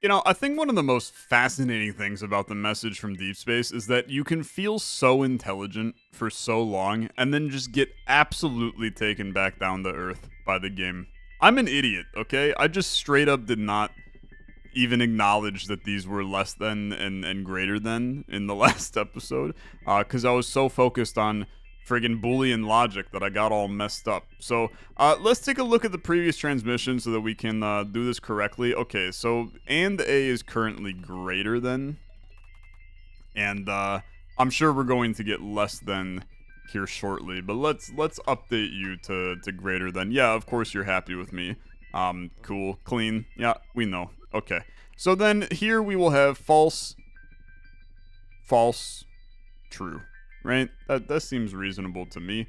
You know, I think one of the most fascinating things about the message from Deep Space is that you can feel so intelligent for so long and then just get absolutely taken back down to Earth by the game. I'm an idiot, okay? I just straight up did not even acknowledge that these were less than and greater than in the last episode because I was so focused on friggin' Boolean logic that I got all messed up. So let's take a look at the previous transmission so that we can do this correctly. Okay, so and A is currently greater than, and I'm sure we're going to get less than here shortly, but let's update you to greater than. Yeah, of course you're happy with me. Cool, clean. Yeah, we know. Okay, so then here we will have false, false, true. Right? That seems reasonable to me.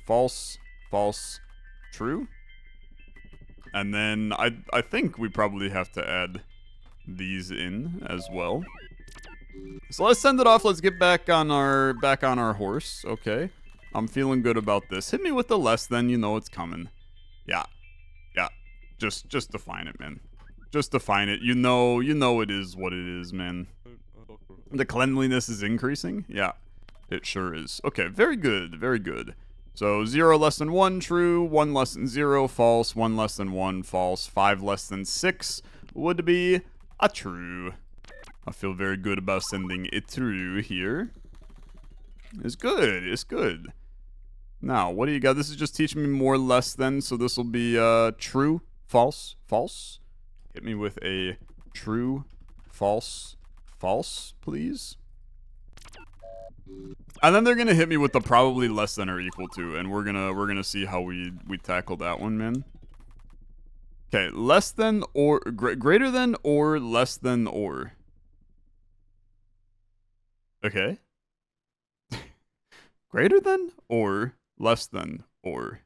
False, false, true. And then I think we probably have to add these in as well. So let's send it off. Let's get back on our horse. Okay. I'm feeling good about this. Hit me with the less than, you know it's coming. Yeah. Yeah. Just define it, man. Just define it. You know it is what it is, man. The cleanliness is increasing? Yeah. It sure is. Okay, very good, very good. So 0 less than 1, true. 1 less than 0, false. 1 less than 1, false. 5 less than 6 would be a true. I feel very good about sending it through here. It's good, it's good. Now, what do you got? This is just teaching me more less than, so this will be true, false, false. Hit me with a true, false, false, please. And then they're gonna hit me with the probably less than or equal to, and we're gonna see how we tackle that one, man. Okay, less than or greater than or less than or. Okay. Greater than or less than or.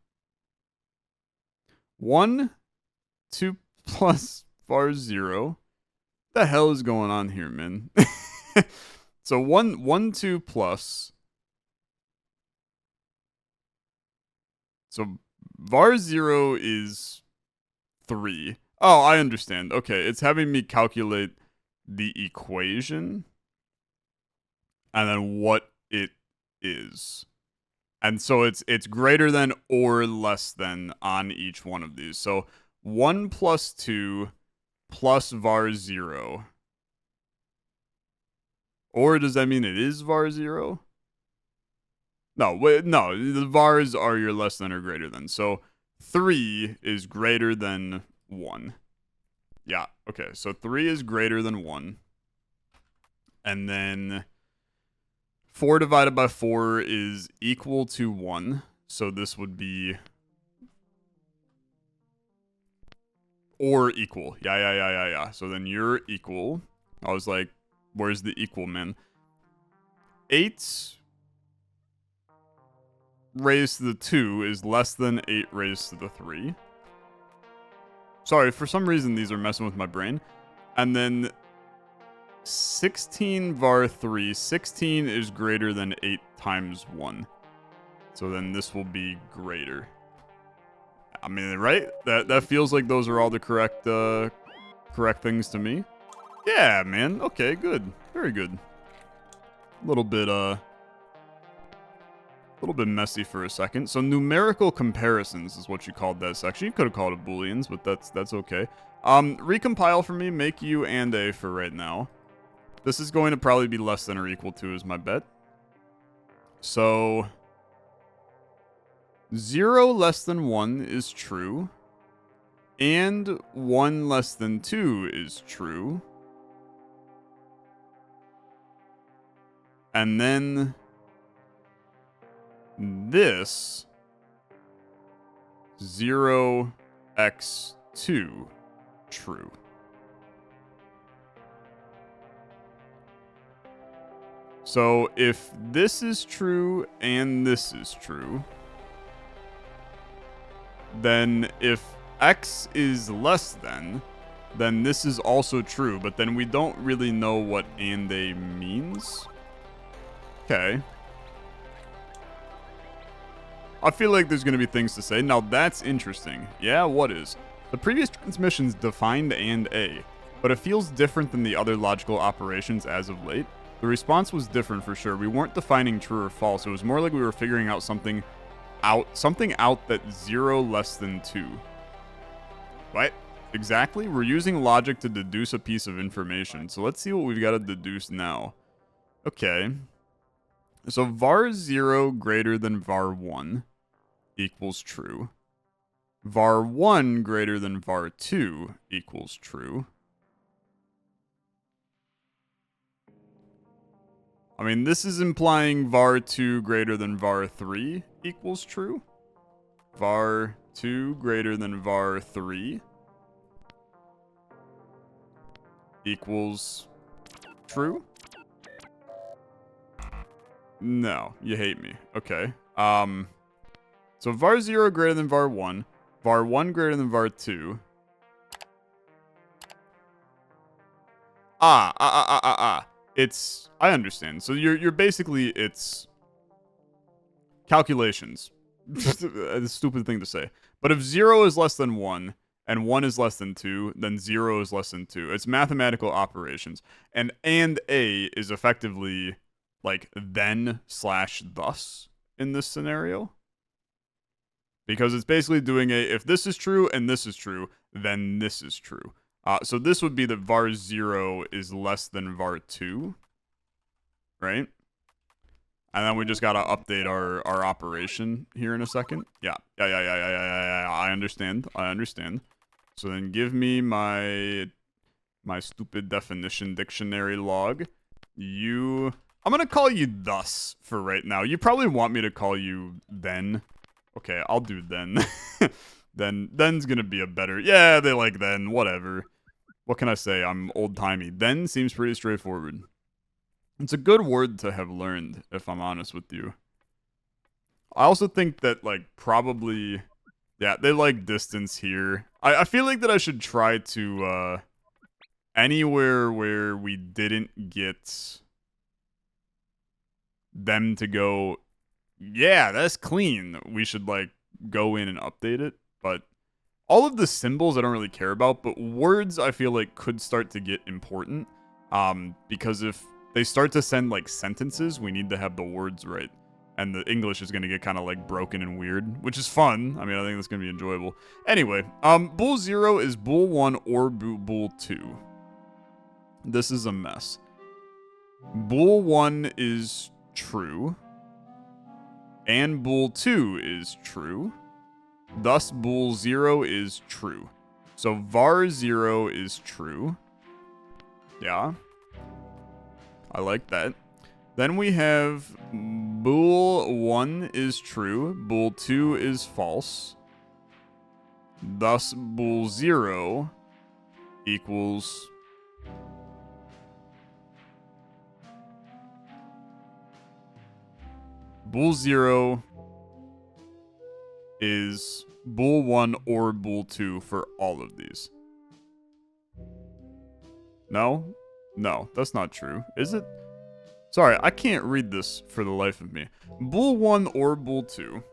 1, 2 plus var 0. What the hell is going on here, man? So 1, 2 plus. So var 0 is 3. Oh, I understand. Okay, it's having me calculate the equation and then what it is. And so it's greater than or less than on each one of these. So 1 plus 2 plus var 0. Or does that mean it is var 0? No, wait, no, the vars are your less than or greater than. So 3 is greater than 1. Yeah, okay, so 3 is greater than 1. And then 4 divided by 4 is equal to 1. So this would be or equal. Yeah. So then you're equal. I was like, where's the equal, man? 8 raised to the 2 is less than 8 raised to the 3. Sorry, for some reason these are messing with my brain. And then 16 var 3. 16 is greater than 8 times 1. So then this will be greater. I mean, right? That feels like those are all the correct things to me. Yeah, man. Okay, good. Very good. A little bit messy for a second. So numerical comparisons is what you called that section. You could have called it Booleans, but that's okay. Recompile for me, make U and A for right now. This is going to probably be less than or equal to is my bet. So 0 less than 1 is true. And 1 less than 2 is true. And then this 0x2 true. So if this is true and this is true, then if x is less than, then this is also true, but then we don't really know what and a means. Okay. I feel like there's going to be things to say. Now, that's interesting. Yeah, what is? The previous transmissions defined and a. but it feels different than the other logical operations as of late. The response was different for sure. We weren't defining true or false. It was more like we were figuring out something out that 0 less than 2. What? Exactly? We're using logic to deduce a piece of information. So let's see what we've got to deduce now. Okay. So var 0 greater than var 1 equals true. Var 1 greater than var 2 equals true. I mean, this is implying var 2 greater than var 3 equals true. Var 2 greater than var 3 equals true. No, you hate me. Okay. So var 0 greater than var 1, var 1 greater than var 2. It's, I understand. So you're basically, it's calculations. A stupid thing to say. But if 0 is less than 1 and 1 is less than 2, then 0 is less than 2. It's mathematical operations. And A is effectively like then / thus in this scenario. Because it's basically doing a, if this is true and this is true, then this is true. So this would be that var 0 is less than var 2, right? And then we just gotta update our operation here in a second. Yeah. I understand. So then give me my stupid definition dictionary log. I'm gonna call you thus for right now. You probably want me to call you then. Okay, I'll do then. Then's gonna be a better, yeah, they like then, whatever. What can I say? I'm old-timey. Then seems pretty straightforward. It's a good word to have learned, if I'm honest with you. I also think that, like, probably, yeah, they like distance here. I feel like that I should try to, anywhere where we didn't get them to go, yeah, that's clean, we should, like, go in and update it, but all of the symbols I don't really care about, but words I feel like could start to get important, because if they start to send, like, sentences, we need to have the words right, and the English is going to get kind of, like, broken and weird, which is fun. I mean, I think that's going to be enjoyable. Anyway, bool 0 is bool 1 or bool 2. This is a mess. Bool 1 is true, and bool 2 is true. Thus, bool 0 is true. So var 0 is true. Yeah. I like that. Then we have bool 1 is true. Bool 2 is false. Thus, bool 0 equals... bool 0 is bool 1 or bool 2 for all of these. No? No, that's not true. Is it? Sorry, I can't read this for the life of me. Bool 1 or bool 2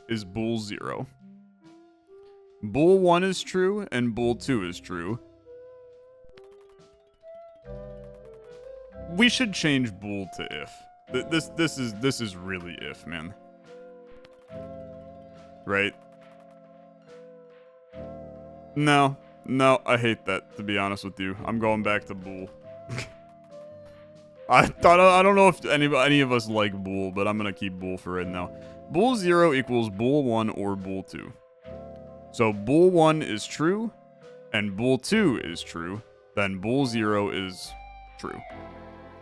is bool 0. Bool 1 is true and bool 2 is true. We should change bool to if. This is really if, man. Right? No, I hate that, to be honest with you. I'm going back to bool. I don't know if any of us like bool, but I'm gonna keep bool for right now. Bool 0 equals bool 1 or bool 2. So bool 1 is true, and bool 2 is true, then bool 0 is true.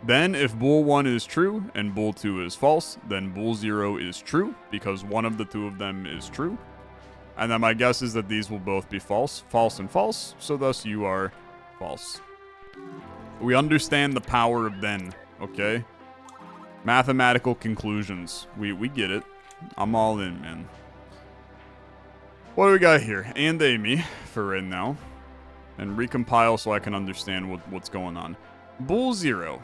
Then, if bool 1 is true and bool 2 is false, then bool 0 is true, because one of the two of them is true. And then my guess is that these will both be false, false and false, so thus you are false. We understand the power of then, okay? Mathematical conclusions. We get it. I'm all in, man. What do we got here? And Amy, for right now. And recompile so I can understand what's going on. Bool 0.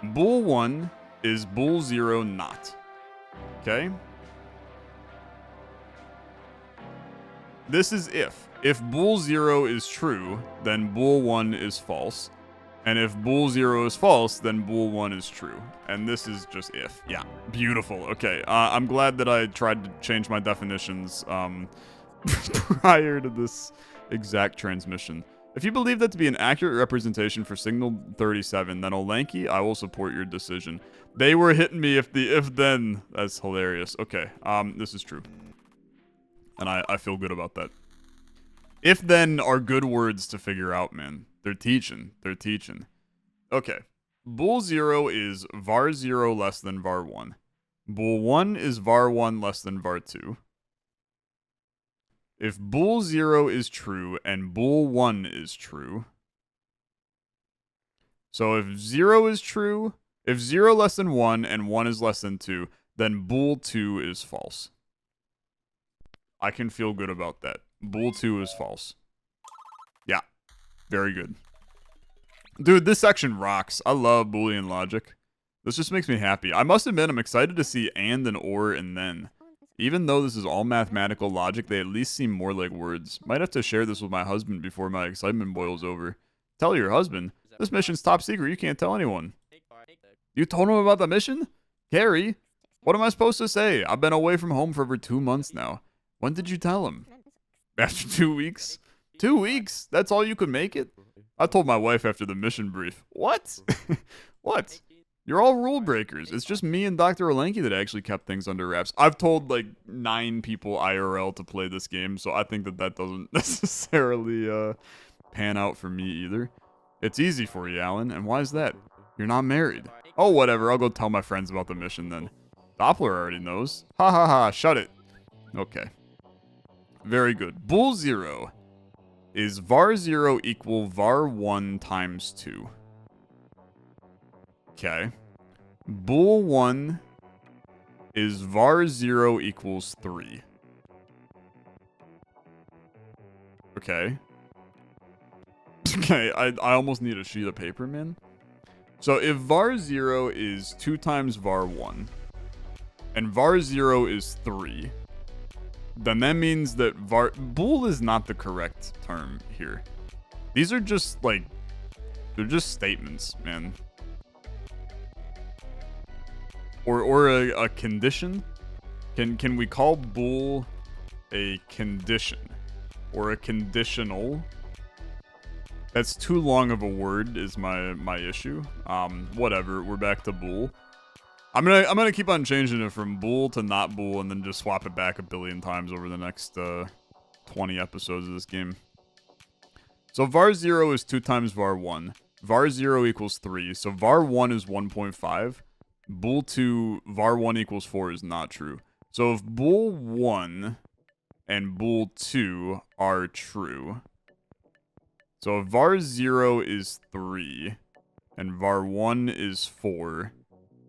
Bool 1 is bool 0 not. Okay? This is if. If bool 0 is true, then bool 1 is false. And if bool 0 is false, then bool 1 is true. And this is just if. Yeah, beautiful. Okay, I'm glad that I tried to change my definitions prior to this exact transmission. If you believe that to be an accurate representation for signal 37, then Olenki, I will support your decision. They were hitting me if then. That's hilarious. Okay, this is true. And I feel good about that. If then are good words to figure out, man. They're teaching. They're teaching. Okay. Bool 0 is var 0 less than var 1. Bool 1 is var 1 less than var 2. If bool 0 is true and bool 1 is true. So if 0 is true, if 0 less than 1 and 1 is less than 2, then bool 2 is false. I can feel good about that. Bool 2 is false. Yeah. Very good. Dude, this section rocks. I love Boolean logic. This just makes me happy. I must admit, I'm excited to see and or and then. Even though this is all mathematical logic, they at least seem more like words. Might have to share this with my husband before my excitement boils over. Tell your husband. This mission's top secret. You can't tell anyone. You told him about the mission? Gary, what am I supposed to say? I've been away from home for over 2 months now. When did you tell him? After 2 weeks? 2 weeks? That's all you could make it? I told my wife after the mission brief. What? What? You're all rule breakers. It's just me and Dr. Olenki that actually kept things under wraps. I've told like 9 people IRL to play this game, so I think that doesn't necessarily pan out for me either. It's easy for you, Alan, and why is that? You're not married. Oh, whatever. I'll go tell my friends about the mission then. Doppler already knows. Ha ha ha. Shut it. Okay. Very good. Bool 0 is var 0 equal var 1 times 2. Okay. Bool 1 is var 0 equals 3. Okay. Okay, I almost need a sheet of paper, man. So if var 0 is 2 times var 1, and var 0 is 3, then that means that bool is not the correct term here. These are just, like, they're just statements, man. Or a condition? Can we call bool a condition? Or a conditional? That's too long of a word is my issue. Whatever, we're back to bool. I'm gonna keep on changing it from bool to not bool and then just swap it back a billion times over the next 20 episodes of this game. So var 0 is 2 times var 1. Var 0 equals 3. So var 1 is 1.5. Bool 2, var 1 equals 4 is not true. So if bool 1 and bool 2 are true. So if var 0 is 3 and var 1 is 4,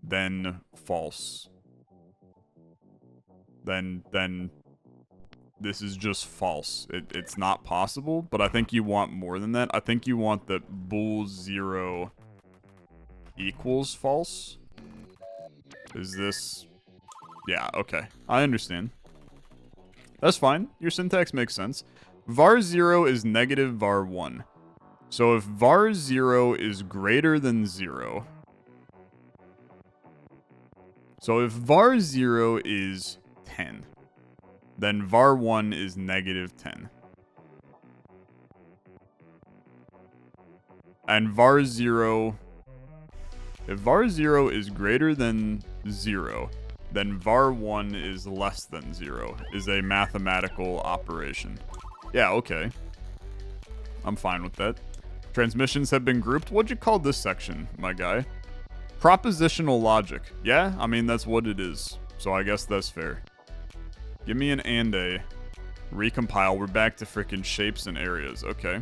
then false. Then this is just false. It's not possible, but I think you want more than that. I think you want that bool 0 equals false. Is this... Yeah, okay. I understand. That's fine. Your syntax makes sense. Var 0 is negative var 1. So if var 0 is greater than 0... So if var 0 is 10, then var 1 is negative 10. And var 0... If var 0 is greater than 0, then var 1 is less than 0, is a mathematical operation. Yeah, okay. I'm fine with that. Transmissions have been grouped. What'd you call this section, my guy? Propositional logic. Yeah, I mean, that's what it is. So I guess that's fair. Give me an and a. Recompile. We're back to freaking shapes and areas. Okay.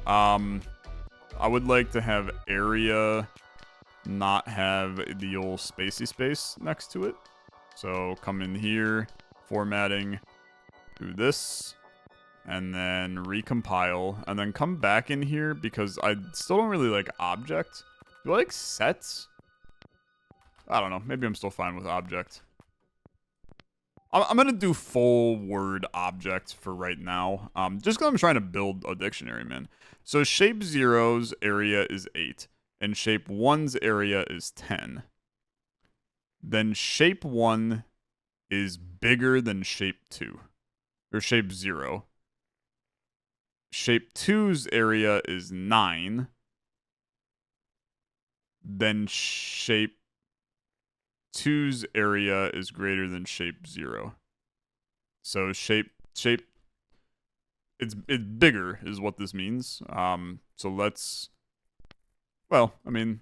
I would like to have area not have the old spacey space next to it. So come in here, formatting, do this, and then recompile, and then come back in here because I still don't really like object. Do I like sets? I don't know. Maybe I'm still fine with object. I'm going to do full word object for right now. Just because I'm trying to build a dictionary, man. So shape 0's area is 8. And shape 1's area is 10. Then shape 1 is bigger than shape 2. Or shape 0. Shape 2's area is 9. Then shape 2's area is greater than shape 0. So shape it's bigger is what this means. So let's, well, I mean,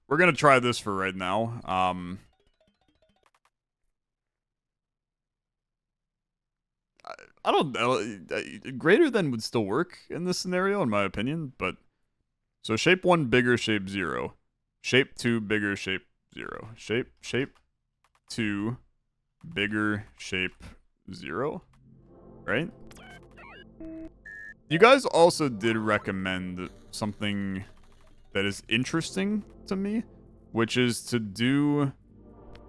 we're gonna try this for right now. I don't know. Greater than would still work in this scenario, in my opinion. But so shape 1 bigger shape 0, shape 2 bigger shape 0, shape 2 bigger shape 0, right? You guys also did recommend something that is interesting to me, which is to do,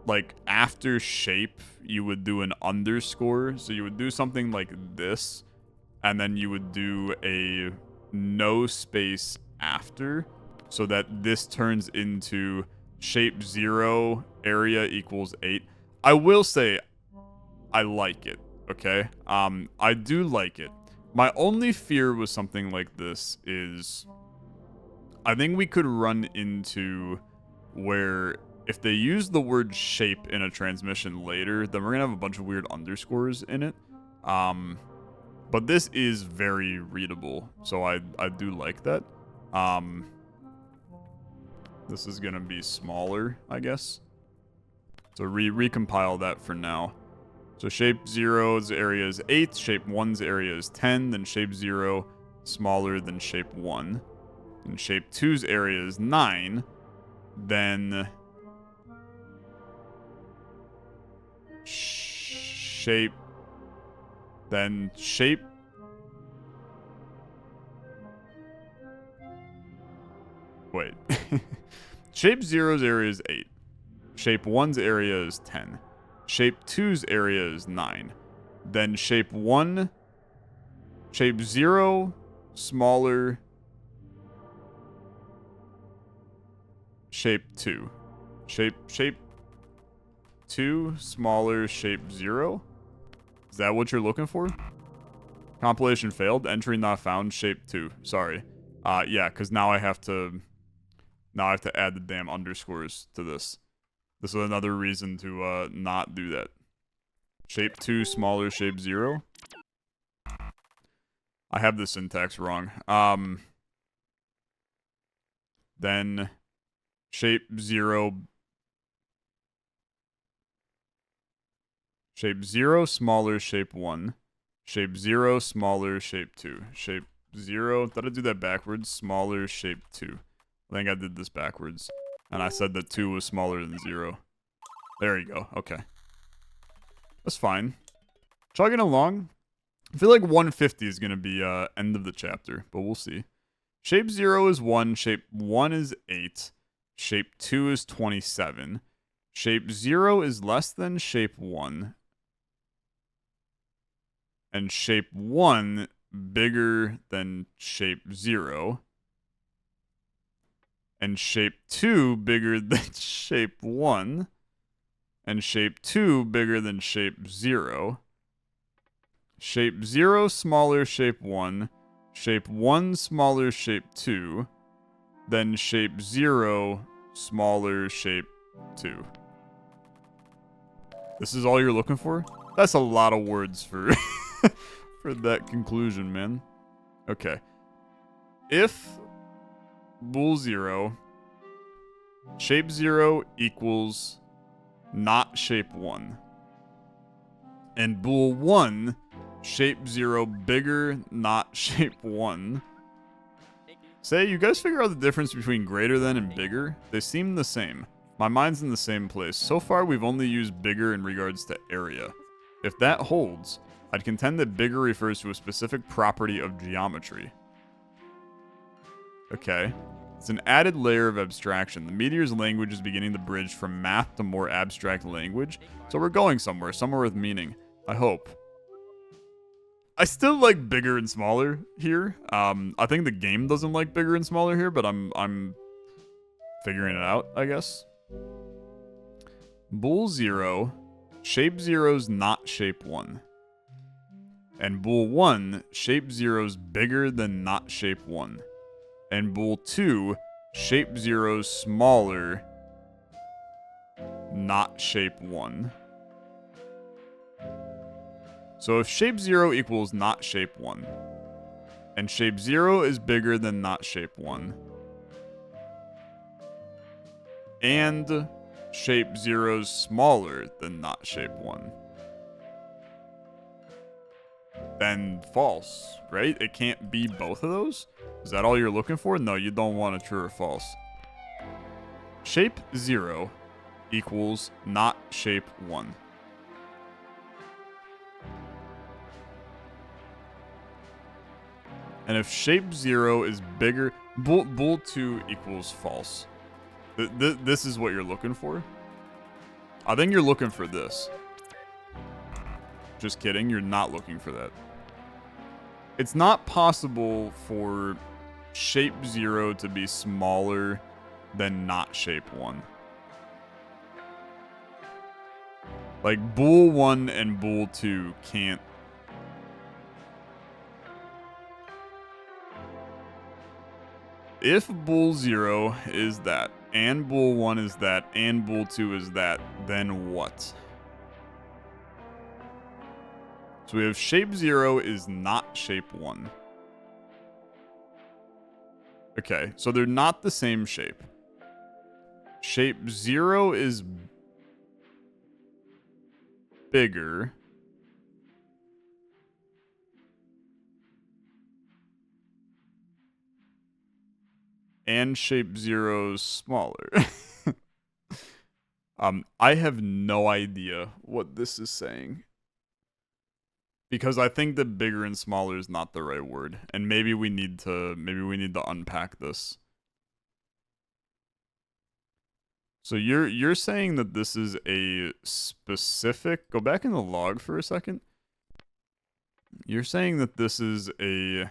like, after shape, you would do an underscore. So you would do something like this, and then you would do a no space after, so that this turns into shape 0 area equals 8. I will say, I like it, okay? I do like it. My only fear with something like this is, I think we could run into where if they use the word shape in a transmission later, then we're going to have a bunch of weird underscores in it. But this is very readable, so I do like that. This is going to be smaller, I guess. So recompile that for now. So shape 0's area is 8, shape 1's area is 10, then shape 0 smaller than shape 1. And shape 2's area is 9, then shape wait. Shape 0's area is 8. Shape 1's area is 10. Shape 2's area is 9. Then shape 0 smaller shape 2. Shape 2 smaller shape 0. Is that what you're looking for? Compilation failed. Entry not found. Shape 2. Sorry. Yeah, because now I have to add the damn underscores to this. This is another reason to not do that. Shape 2 smaller shape 0. I have the syntax wrong. Then shape 0 smaller shape 1. Shape 0 smaller shape 2. Shape 0, did I do that backwards? Smaller shape 2. I think I did this backwards. And I said that 2 was smaller than 0. There you go. Okay. That's fine. Chugging along. I feel like 150 is going to be end of the chapter, but we'll see. Shape 0 is 1. Shape 1 is 8. Shape 2 is 27. Shape 0 is less than shape 1. And shape 1 bigger than shape 0. And shape 2 bigger than shape 1. And shape 2 bigger than shape 0. Shape 0 smaller shape 1. Shape 1 smaller shape 2. Then shape 0 smaller shape 2. This is all you're looking for? That's a lot of words for for that conclusion, man. Okay. If bool 0 shape 0 equals not shape 1, and bool 1 shape 0 bigger not shape 1, say you guys figure out the difference between greater than and bigger. They seem the same. My mind's in the same place. So far we've only used bigger in regards to area. If that holds, I'd contend that bigger refers to a specific property of geometry. Okay. It's an added layer of abstraction. The meteor's language is beginning to bridge from math to more abstract language. So we're going somewhere with meaning. I hope. I still like bigger and smaller here. I think the game doesn't like bigger and smaller here, but I'm figuring it out, I guess. Bool 0, shape 0's not shape 1. And bool 1, shape 0's bigger than not shape 1. And bool 2, shape 0's smaller, not shape 1. So if shape 0 equals not shape 1, and shape 0 is bigger than not shape 1, and shape 0's smaller than not shape 1, then false, right? It can't be both of those? Is that all you're looking for? No, you don't want a true or false. Shape 0 equals not shape 1. And if shape 0 is bigger, bool 2 equals false. This is what you're looking for? I think you're looking for this. Just kidding, you're not looking for that. It's not possible for shape 0 to be smaller than not shape 1. Like, bool 1 and bool 2 can't. If bool 0 is that, and bool 1 is that, and bool 2 is that, then what? So we have shape 0 is not shape 1. Okay, so they're not the same shape. Shape 0 is bigger. And shape 0's smaller. I have no idea what this is saying. Because I think that bigger and smaller is not the right word. And maybe we need to unpack this. So you're saying that this is a specific, go back in the log for a second. You're saying that this is a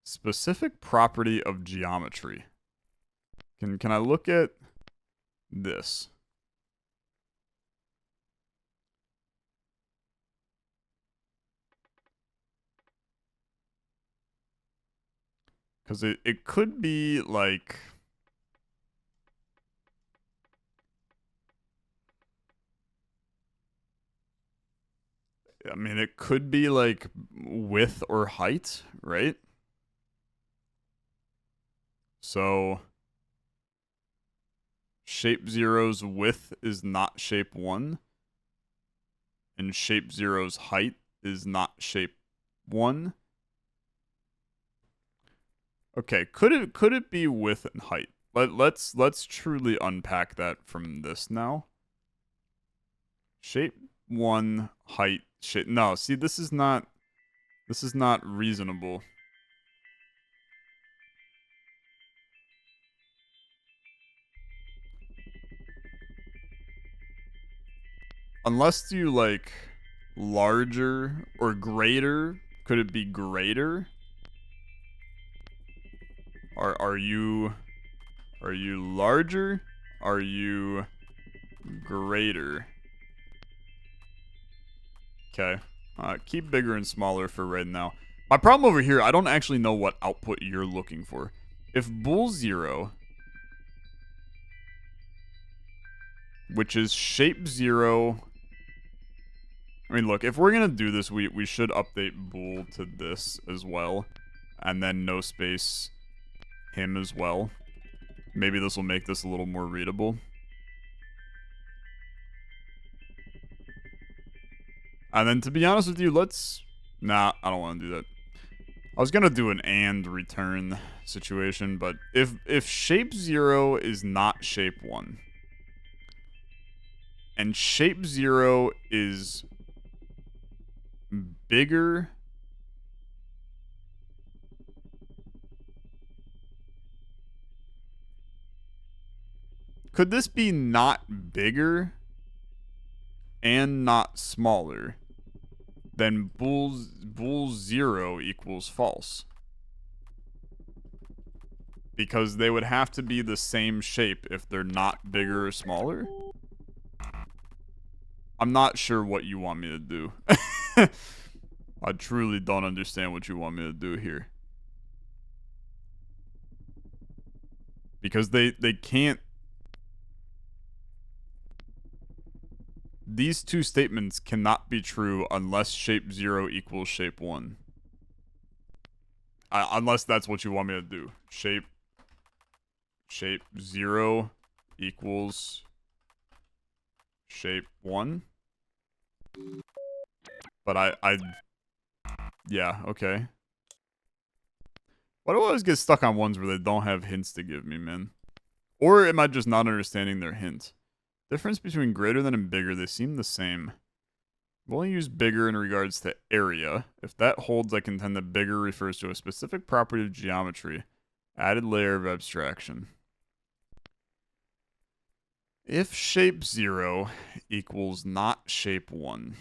specific property of geometry. Can I look at this? Because it could be like... I mean, it could be like width or height, right? So... shape 0's width is not shape 1. And shape 0's height is not shape 1. Okay, could it be width and height? Let's truly unpack that from this now. Shape 1, height, shape. No, see, this is not reasonable. Unless you like larger or greater, could it be greater? Are you larger? Are you greater? Okay. Keep bigger and smaller for right now. My problem over here, I don't actually know what output you're looking for. If bool 0, which is shape 0... I mean, look, if we're going to do this, we should update bool to this as well. And then no space him as well. Maybe this will make this a little more readable. And then, to be honest with you, let's... Nah, I don't want to do that. I was going to do an and return situation, but if shape 0 is not shape 1, and shape 0 is bigger... Could this be not bigger and not smaller? Then bool 0 equals false. Because they would have to be the same shape if they're not bigger or smaller. I'm not sure what you want me to do. I truly don't understand what you want me to do here. Because they can't... These two statements cannot be true unless shape 0 equals shape 1. Unless that's what you want me to do. Shape 0 equals shape 1. But yeah, okay. Why do I always get stuck on ones where they don't have hints to give me, man? Or am I just not understanding their hint? Difference between greater than and bigger, they seem the same. We'll only use bigger in regards to area. If that holds, I contend that bigger refers to a specific property of geometry. Added layer of abstraction. If shape 0 equals not shape 1.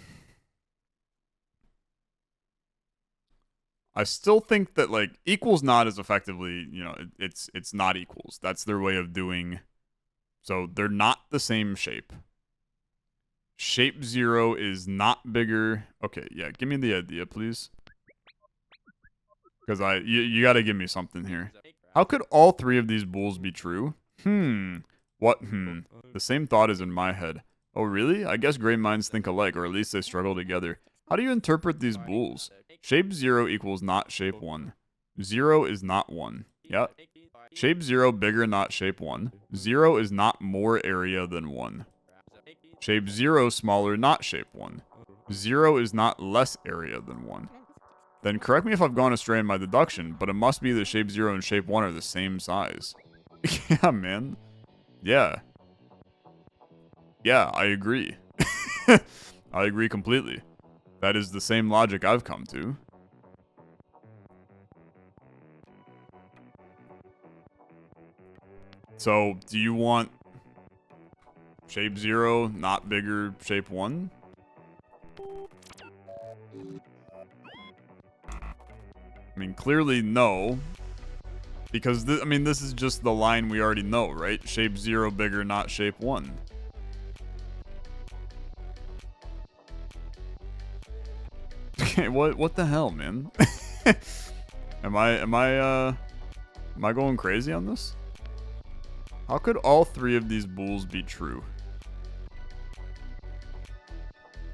I still think that, like, equals not is effectively, you know, it's not equals. That's their way of doing... So they're not the same shape. Shape 0 is not bigger. Okay, yeah, give me the idea, please. Because you gotta give me something here. How could all three of these bools be true? What? The same thought is in my head. Oh, really? I guess great minds think alike, or at least they struggle together. How do you interpret these bools? Shape 0 equals not shape 1. 0 is not 1. Yep. Shape 0 bigger, not shape 1. 0 is not more area than 1. Shape 0 smaller, not shape 1. 0 is not less area than 1. Then correct me if I've gone astray in my deduction, but it must be that shape 0 and shape 1 are the same size. Yeah, man. Yeah. Yeah, I agree. I agree completely. That is the same logic I've come to. So, do you want shape 0, not bigger, shape 1? I mean, clearly no. Because, this is just the line we already know, right? Shape 0 bigger, not shape 1. Okay, what the hell, man? Am I going crazy on this? How could all three of these bools be true?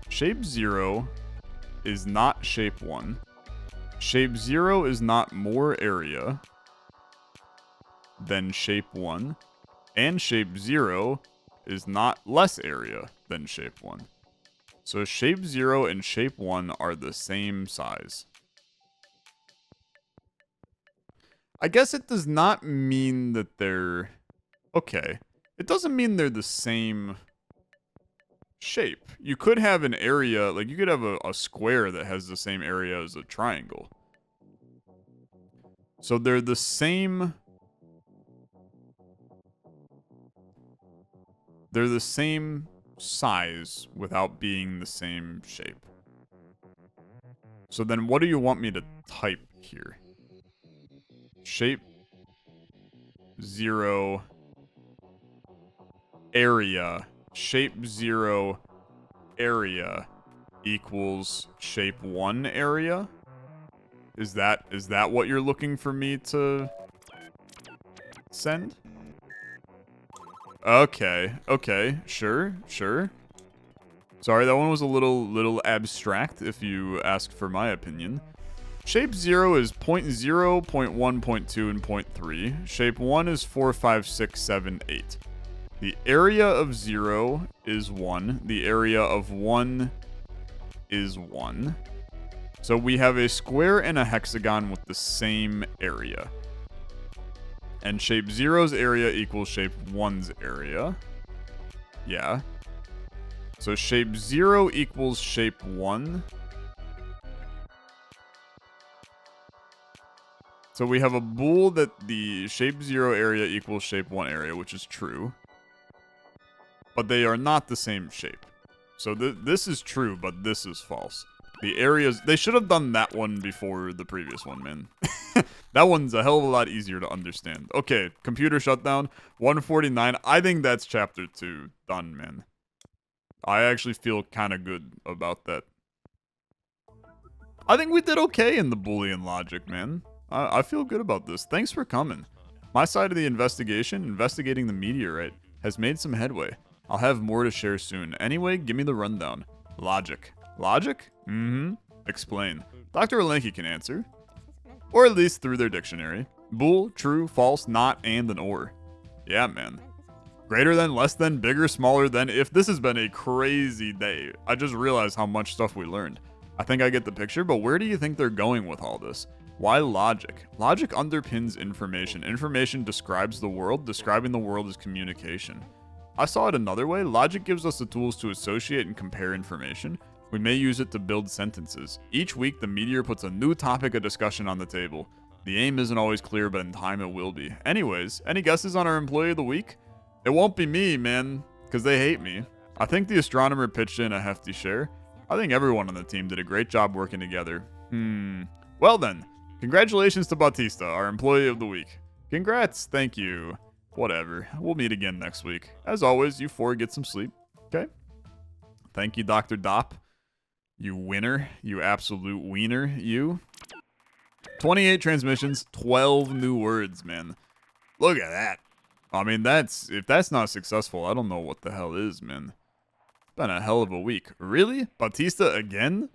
Shape 0 is not shape 1. Shape 0 is not more area than shape 1. And shape 0 is not less area than shape 1. So shape 0 and shape 1 are the same size. I guess it does not mean that they're... Okay. It doesn't mean they're the same shape. You could have an area, like you could have a square that has the same area as a triangle. So they're the same... They're the same size without being the same shape. So then what do you want me to type here? Shape 0 area. Shape 0 area equals shape 1 area? Is that what you're looking for me to send? Okay, sure. Sorry, that one was a little abstract, if you asked for my opinion. Shape 0 is 0.0, 0.1, 0.2, and 0.3. Shape 1 is 4, 5, 6, 7, 8. The area of 0 is 1. The area of 1 is 1. So we have a square and a hexagon with the same area. And shape 0's area equals shape 1's area. Yeah. So shape 0 equals shape 1. So we have a bool that the shape 0 area equals shape 1 area, which is true. but they are not the same shape. So this is true, but this is false. The areas, they should have done that one before the previous one, man. That one's a hell of a lot easier to understand. Okay, computer shutdown, 149. I think that's chapter 2 done, man. I actually feel kind of good about that. I think we did okay in the Boolean logic, man. I feel good about this. Thanks for coming. My side of the investigation, investigating the meteorite, has made some headway. I'll have more to share soon. Anyway, give me the rundown. Logic. Logic? Mm-hmm. Explain. Dr. Olenki can answer. Or at least through their dictionary. Bool, true, false, not, and an or. Yeah, man. Greater than, less than, bigger, smaller than. If this has been a crazy day, I just realized how much stuff we learned. I think I get the picture, but where do you think they're going with all this? Why logic? Logic underpins information. Information describes the world. Describing the world is communication. I saw it another way. Logic gives us the tools to associate and compare information. We may use it to build sentences. Each week, the meteor puts a new topic of discussion on the table. The aim isn't always clear, but in time it will be. Anyways, any guesses on our employee of the week? It won't be me, man, because they hate me. I think the astronomer pitched in a hefty share. I think everyone on the team did a great job working together. Well then, congratulations to Bautista, our employee of the week. Congrats, thank you. Whatever, we'll meet again next week. As always, you four get some sleep, okay? Thank you, Dr. Dopp. You winner, you absolute wiener, you. 28 transmissions, 12 new words, man. Look at that. I mean, if that's not successful, I don't know what the hell is, man. It's been a hell of a week. Really? Bautista again? ...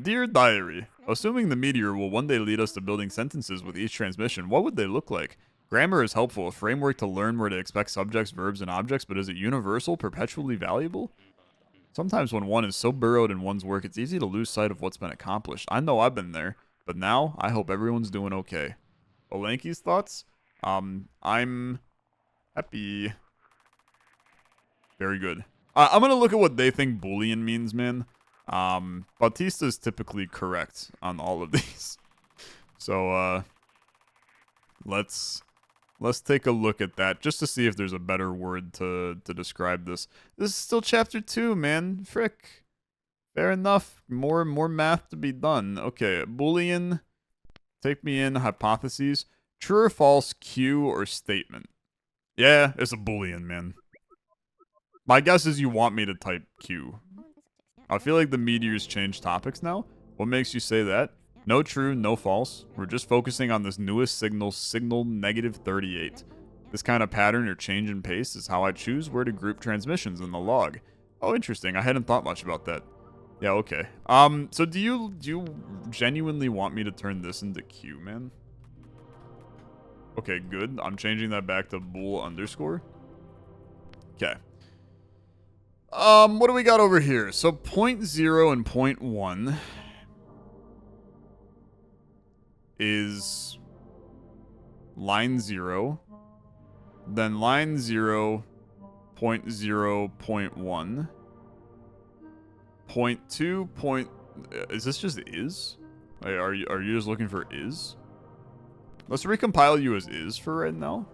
Dear diary, assuming the meteor will one day lead us to building sentences with each transmission, what would they look like? Grammar is helpful, a framework to learn where to expect subjects, verbs, and objects, but is it universal, perpetually valuable? Sometimes when one is so burrowed in one's work, it's easy to lose sight of what's been accomplished. I know I've been there, but now I hope everyone's doing okay. Olenki's thoughts? I'm happy. Very good. I'm gonna look at what they think Boolean means, man. Bautista's typically correct on all of these. So, let's take a look at that just to see if there's a better word to describe this. This is still chapter 2, man. Frick. Fair enough. More math to be done. Okay, Boolean. Take me in. Hypotheses. True or false, Q or statement? Yeah, it's a Boolean, man. My guess is you want me to type Q. I feel like the meteors change topics now. What makes you say that? No true, no false. We're just focusing on this newest signal -38. This kind of pattern or change in pace is how I choose where to group transmissions in the log. Oh, interesting. I hadn't thought much about that. Yeah, okay. So do you genuinely want me to turn this into Q, man? Okay, good. I'm changing that back to bool underscore. Okay. What do we got over here? So 0.0 and 0.1 is line 0. Then line 0, 0.0, 0.1. 0.2, is this just is? Are you just looking for is? Let's recompile you as is for right now.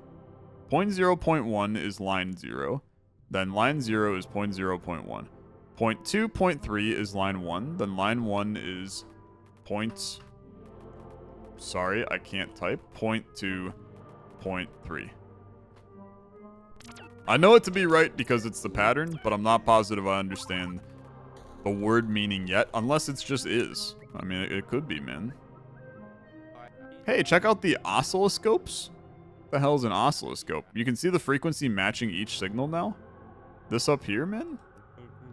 0.0, 0.1 is line 0. Then line 0 is 0.0, 0.1. 0.2, 0.3 is line 1. Then line 1 is point... Sorry, I can't type. 0.2, 0.3. I know it to be right because it's the pattern, but I'm not positive I understand the word meaning yet, unless it's just is. I mean, it could be, man. Hey, check out the oscilloscopes. What the hell is an oscilloscope? You can see the frequency matching each signal now. This up here, man?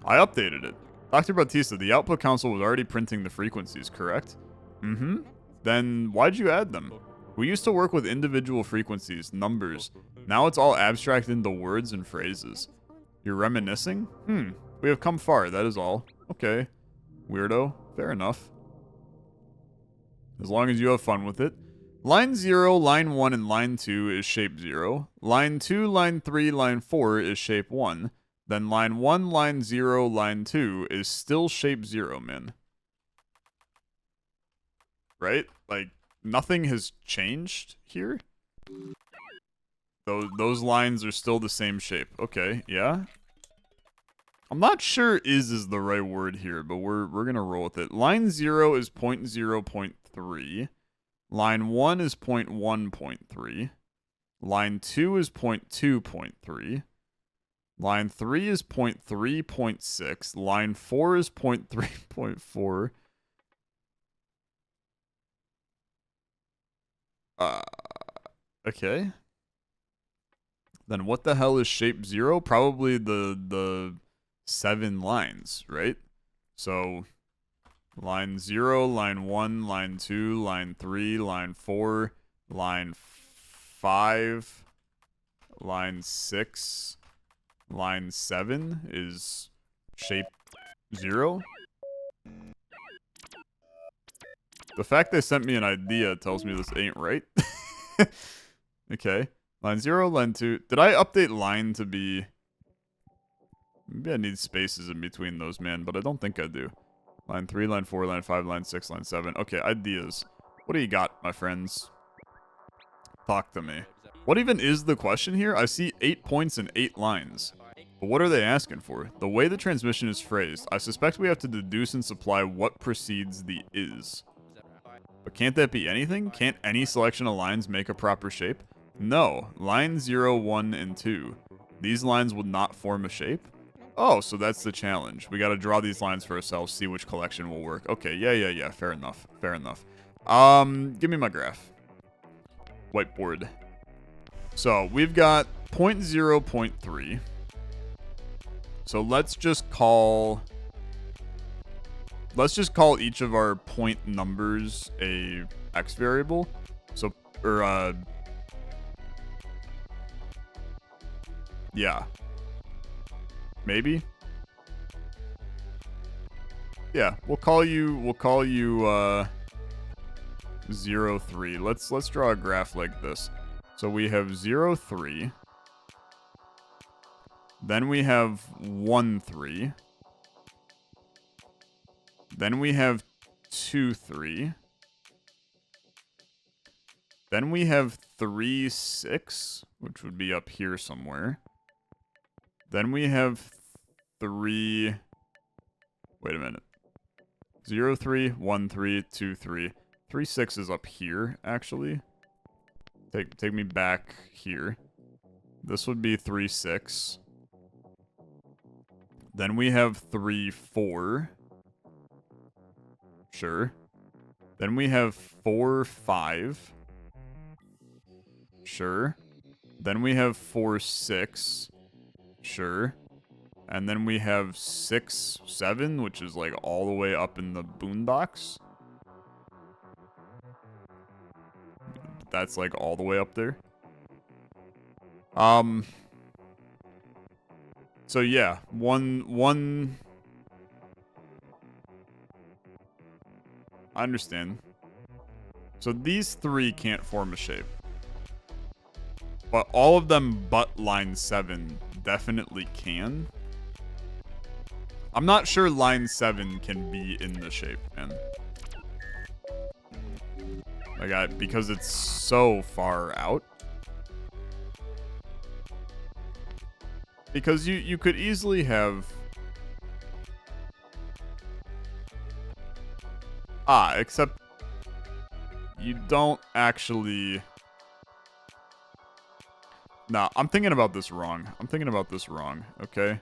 I updated it. Dr. Bautista, the output console was already printing the frequencies, correct? Mm-hmm. Then why'd you add them? We used to work with individual frequencies, numbers. Now it's all abstracted into words and phrases. You're reminiscing? We have come far, that is all. Okay. Weirdo. Fair enough. As long as you have fun with it. Line 0, line 1, and line 2 is shape 0. Line 2, line 3, line 4 is shape 1. Then line 1, line 0, line 2 is still shape 0, man. Right? Like, nothing has changed here? Those lines are still the same shape. Okay, yeah. I'm not sure is the right word here, but we're gonna roll with it. Line 0 is 0.0.3. Line 1 is 0.1.3. Line 2 is 0.2.3. Line 3 is 0.3.6. Line 4 is 0.3.4. Okay. Then what the hell is shape 0? Probably the 7 lines, right? So line 0, line 1, line 2, line 3, line 4, line 5, line 6, line 7 is shape 0. The fact they sent me an idea tells me this ain't right. Okay. Line 0, line 2. Did I update line to be... Maybe I need spaces in between those, man, but I don't think I do. Line 3, line 4, line 5, line 6, line 7. Okay, ideas. What do you got, my friends? Talk to me. What even is the question here? I see 8 points and 8 lines. But what are they asking for? The way the transmission is phrased, I suspect we have to deduce and supply what precedes the is. But can't that be anything? Can't any selection of lines make a proper shape? No. Line 0, 1, and 2. These lines would not form a shape? Oh, so that's the challenge. We gotta draw these lines for ourselves, see which collection will work. Okay, yeah. Fair enough. Fair enough. Give me my graph. Whiteboard. So, we've got 0.0.3. So let's just call each of our point numbers a x variable. So, yeah. Maybe? Yeah, we'll call you 0, 3. Let's draw a graph like this. So we have 0, 3. Then we have 1, 3. Then we have 2, 3. Then we have 3, 6, which would be up here somewhere. Then we have 3... Wait a minute. 0, 3, 1, 3, 2, 3. 3, 6 is up here, actually. Take me back here. This would be 3, 6. Then we have 3, 4. Sure. Then we have 4, 5. Sure. Then we have 4, 6. Sure. And then we have 6, 7, which is like all the way up in the boondocks. That's like all the way up there. So yeah, one. I understand. So these 3 can't form a shape. But all of them but line 7 definitely can. I'm not sure line 7 can be in the shape, man. Like, because it's so far out. Because you could easily have... except you don't actually... Nah, I'm thinking about this wrong. Okay?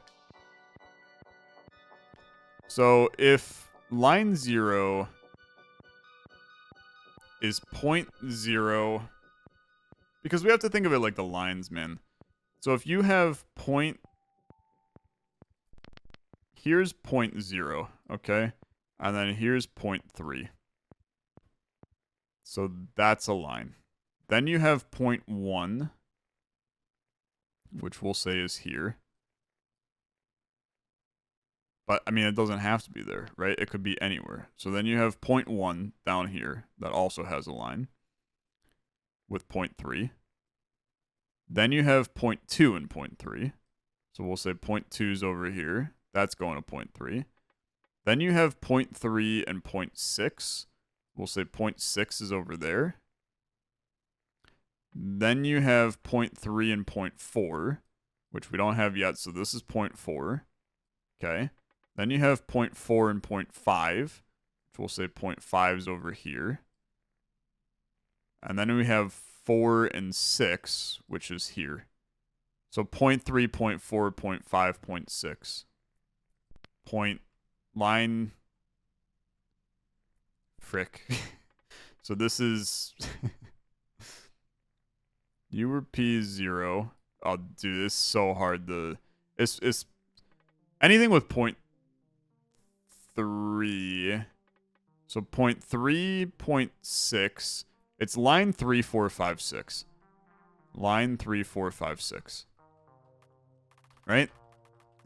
So, if line 0 is 0.0... Because we have to think of it like the lines, man. So if you have here's 0.0, okay? And then here's 0.3. So that's a line. Then you have 0.1, which we'll say is here. But, I mean, it doesn't have to be there, right? It could be anywhere. So then you have 0.1 down here that also has a line with 0.3. Then you have 0.2 and 0.3. So we'll say 0.2 is over here. That's going to 0.3. Then you have 0.3 and 0.6. We'll say 0.6 is over there. Then you have 0.3 and 0.4, which we don't have yet, so this is 0.4. Okay. Then you have 0.4 and 0.5, which we'll say 0.5 is over here. And then we have 4 and 6, which is here. So 0.3, 0.4, 0.5, 0.6. Line... Frick. So this is... U or P is 0. Oh, dude, it's so hard to... It's anything with 0.3. So 0.3, 0.6. It's line 3, 4, 5, 6. Line 3, 4, 5, 6. Right?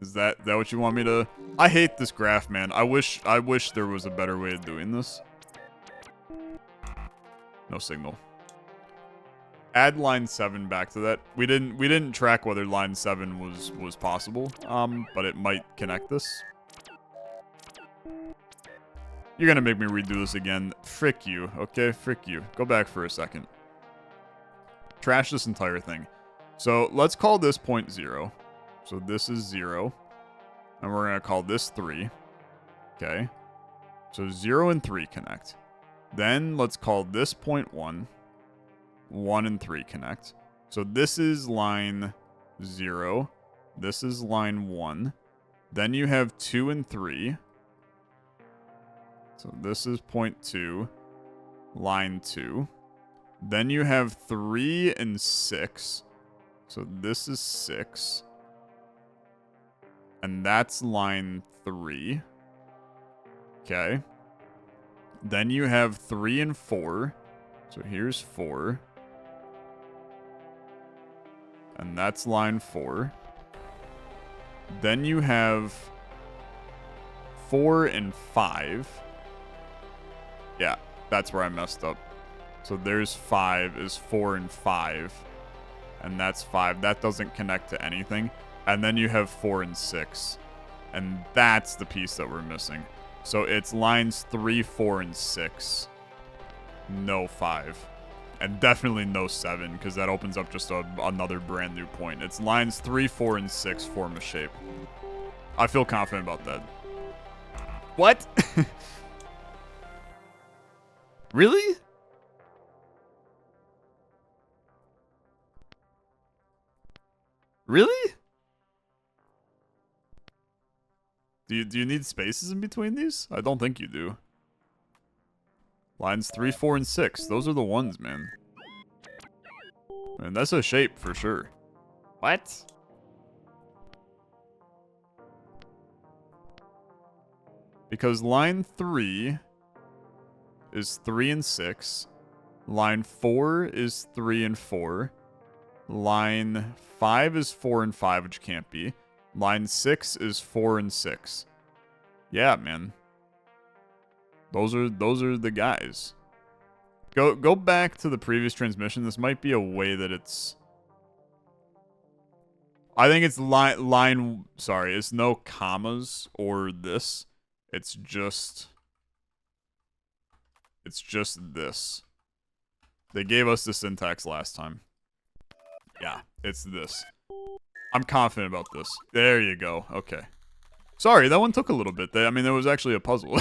Is that what you want me to... I hate this graph, man. I wish there was a better way of doing this. No signal. Add line 7 back to that. We didn't track whether line 7 was possible, but it might connect this. You're gonna make me redo this again. Frick you, okay? Frick you. Go back for a second. Trash this entire thing. So let's call this point 0. So this is 0. And we're gonna call this 3. Okay. So 0 and 3 connect. Then let's call this point 1. 1 and 3 connect. So this is line 0. This is line 1. Then you have 2 and 3. So this is point 2. Line 2. Then you have 3 and 6. So this is 6. And that's line 3. Okay. Then you have 3 and 4. So here's 4. And that's line 4. Then you have 4 and 5. Yeah, that's where I messed up. So there's 5 is 4 and 5. And that's 5. That doesn't connect to anything. And then you have 4 and 6. And that's the piece that we're missing. So it's lines 3, 4, and 6. No 5. And definitely no 7, because that opens up just another brand new point. It's lines 3, 4, and 6 form a shape. I feel confident about that. What? Really? Really? Do you need spaces in between these? I don't think you do. Lines 3, 4, and 6. Those are the ones, man. And that's a shape for sure. What? Because line 3 is 3 and 6. Line 4 is 3 and 4. Line 5 is 4 and 5, which can't be. Line 6 is 4 and 6. Yeah, man. Those are the guys. Go back to the previous transmission. This might be a way that it's... I think it's sorry, it's no commas or this. It's just this. They gave us the syntax last time. Yeah, it's this. I'm confident about this. There you go. Okay. Sorry, that one took a little bit. I mean, there was actually a puzzle.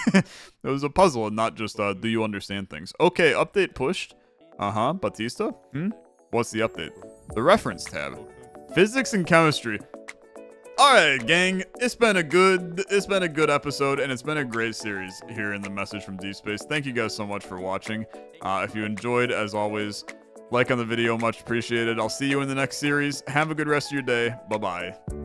It was a puzzle and not just, do you understand things? Okay, update pushed. Batista? What's the update? The reference tab. Physics and chemistry. Alright, gang. It's been a good episode, and it's been a great series here in the Message from Deep Space. Thank you guys so much for watching. If you enjoyed, as always, like on the video, much appreciated. I'll see you in the next series. Have a good rest of your day. Bye-bye.